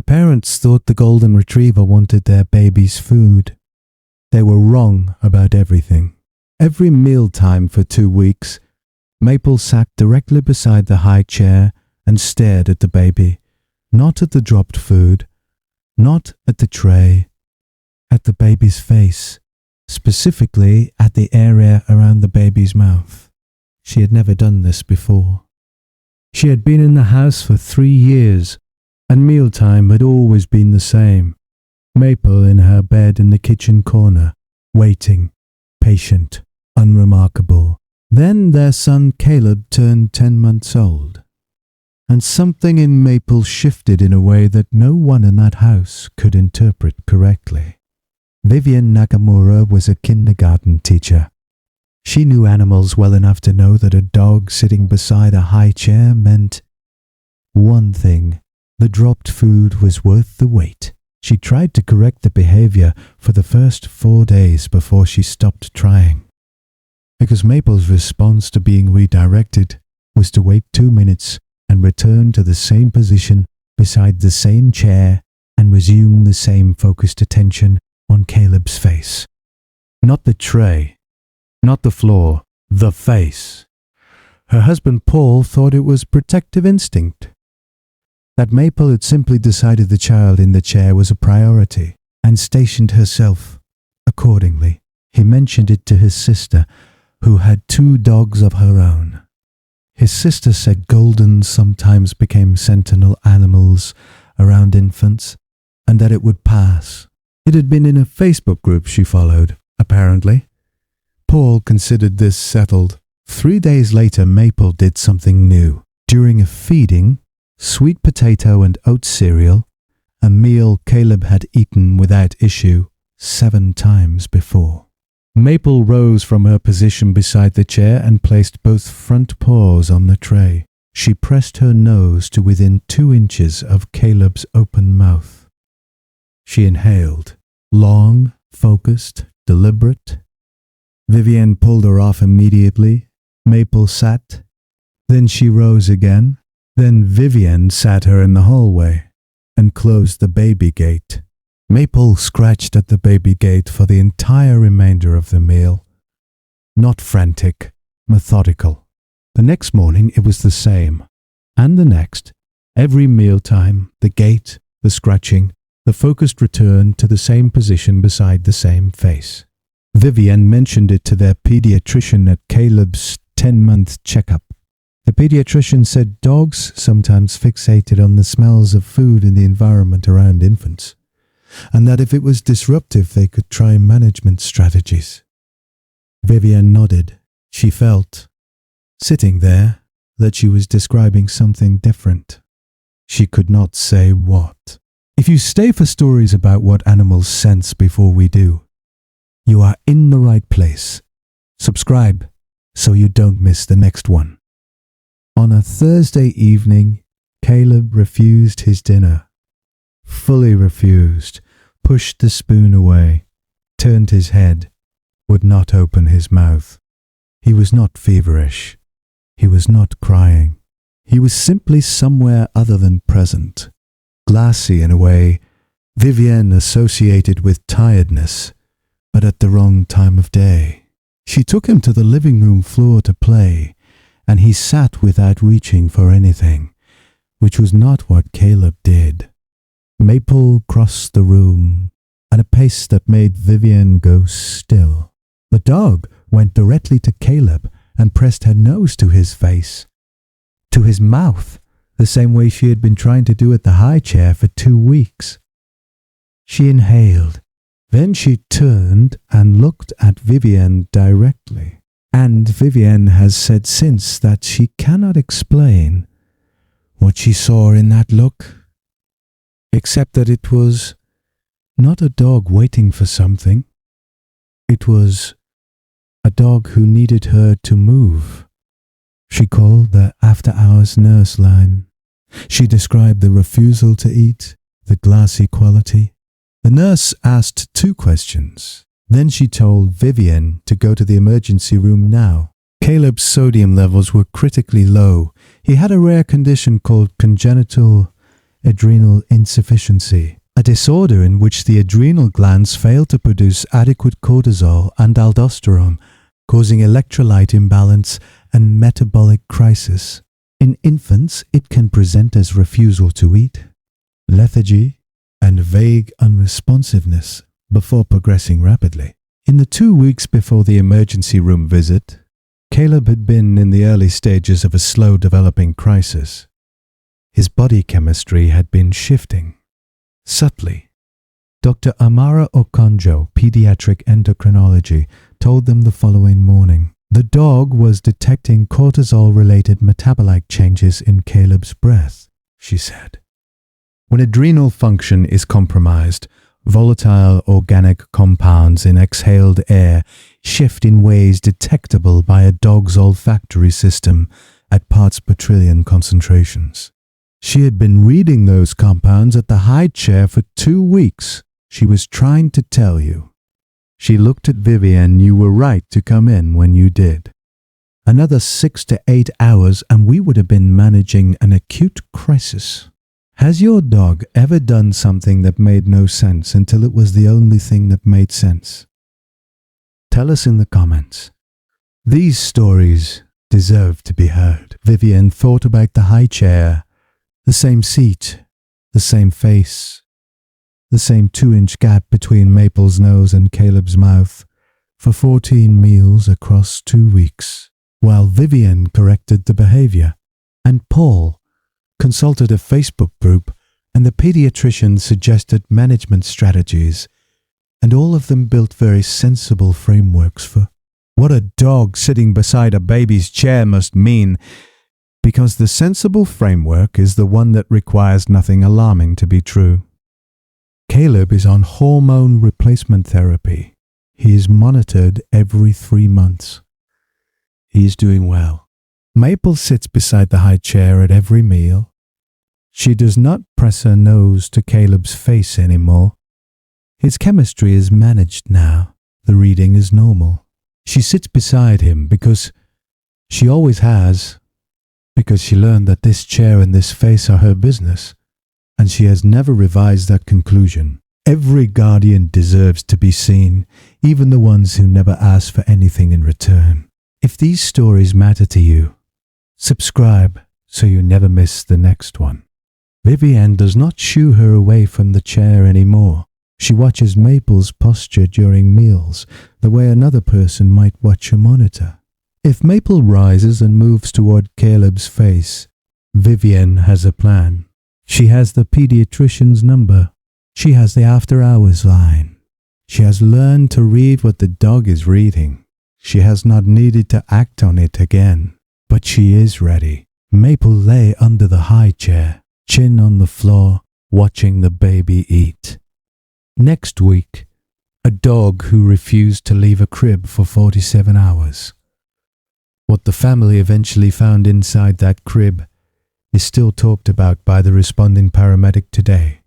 parents thought the golden retriever wanted their baby's food. They were wrong about everything. Every mealtime for 2 weeks, Maple sat directly beside the high chair and stared at the baby, not at the dropped food, not at the tray, at the baby's face, specifically at the area around the baby's mouth. She had never done this before. She had been in the house for 3 years, and mealtime had always been the same. Maple in her bed in the kitchen corner, waiting, patient, unremarkable. Then their son Caleb turned 10 months old, and something in Maple shifted in a way that no one in that house could interpret correctly. Vivian Nakamura was a kindergarten teacher. She knew animals well enough to know that a dog sitting beside a high chair meant one thing: the dropped food was worth the wait. She tried to correct the behavior for the first 4 days before she stopped trying, because Maple's response to being redirected was to wait 2 minutes and return to the same position beside the same chair and resume the same focused attention on Caleb's face. Not the tray, not the floor, the face. Her husband Paul thought it was protective instinct, that Maple had simply decided the child in the chair was a priority and stationed herself accordingly. He mentioned it to his sister, who had 2 dogs of her own. His sister said Goldens sometimes became sentinel animals around infants, and that it would pass. It had been in a Facebook group she followed, apparently. Paul considered this settled. 3 days later, Maple did something new. During a feeding, sweet potato and oat cereal, a meal Caleb had eaten without issue 7 times before. Maple rose from her position beside the chair and placed both front paws on the tray. She pressed her nose to within 2 inches of Caleb's open mouth. She inhaled, long, focused, deliberate. Vivian pulled her off immediately. Maple sat. Then she rose again. Then Vivian sat her in the hallway and closed the baby gate. Maple scratched at the baby gate for the entire remainder of the meal. Not frantic, methodical. The next morning it was the same, and the next. Every mealtime, the gate, the scratching, the focused return to the same position beside the same face. Vivian mentioned it to their pediatrician at Caleb's 10-month checkup. The pediatrician said dogs sometimes fixated on the smells of food in the environment around infants, and that if it was disruptive they could try management strategies. Vivian nodded. She felt, sitting there, that she was describing something different. She could not say what. If you stay for stories about what animals sense before we do, you are in the right place. Subscribe so you don't miss the next one. On a Thursday evening, Caleb refused his dinner. Fully refused, pushed the spoon away, turned his head, would not open his mouth. He was not feverish. He was not crying. He was simply somewhere other than present. Glassy in a way Vivian associated with tiredness, but at the wrong time of day. She took him to the living room floor to play, and he sat without reaching for anything, which was not what Caleb did. Maple crossed the room at a pace that made Vivian go still. The dog went directly to Caleb and pressed her nose to his face, to his mouth, the same way she had been trying to do at the high chair for 2 weeks. She inhaled. Then she turned and looked at Vivian directly. And Vivian has said since that she cannot explain what she saw in that look, except that it was not a dog waiting for something. It was a dog who needed her to move. She called the after-hours nurse line. She described the refusal to eat, the glassy quality. The nurse asked 2 questions. Then she told Vivian to go to the emergency room now. Caleb's sodium levels were critically low. He had a rare condition called congenital adrenal insufficiency, a disorder in which the adrenal glands fail to produce adequate cortisol and aldosterone, causing electrolyte imbalance and metabolic crisis. In infants, it can present as refusal to eat, lethargy, and vague unresponsiveness before progressing rapidly. In the 2 weeks before the emergency room visit, Caleb had been in the early stages of a slow developing crisis. His body chemistry had been shifting. Subtly, Dr. Amara Okonjo, pediatric endocrinology, told them the following morning. The dog was detecting cortisol-related metabolite changes in Caleb's breath, she said. When adrenal function is compromised, volatile organic compounds in exhaled air shift in ways detectable by a dog's olfactory system at parts per trillion concentrations. She had been reading those compounds at the high chair for 2 weeks. She was trying to tell you. She looked at Vivienne. You were right to come in when you did. Another 6 to 8 hours and we would have been managing an acute crisis. Has your dog ever done something that made no sense until it was the only thing that made sense? Tell us in the comments. These stories deserve to be heard. Vivienne thought about the high chair, the same seat, the same face, the same 2-inch gap between Maple's nose and Caleb's mouth for 14 meals across 2 weeks, while Vivienne corrected the behavior, and Paul consulted a Facebook group, and the pediatrician suggested management strategies, and all of them built very sensible frameworks for what a dog sitting beside a baby's chair must mean, because the sensible framework is the one that requires nothing alarming to be true. Caleb is on hormone replacement therapy. He is monitored every 3 months. He is doing well. Maple sits beside the high chair at every meal. She does not press her nose to Caleb's face anymore. His chemistry is managed now. The reading is normal. She sits beside him because she always has, because she learned that this chair and this face are her business, and she has never revised that conclusion. Every guardian deserves to be seen, even the ones who never ask for anything in return. If these stories matter to you, subscribe so you never miss the next one. Vivienne does not shoo her away from the chair anymore. She watches Maple's posture during meals, the way another person might watch a monitor. If Maple rises and moves toward Caleb's face, Vivienne has a plan. She has the pediatrician's number. She has the after-hours line. She has learned to read what the dog is reading. She has not needed to act on it again, but she is ready. Maple lay under the high chair, chin on the floor, watching the baby eat. Next week, a dog who refused to leave a crib for 47 hours. What the family eventually found inside that crib is still talked about by the responding paramedic today.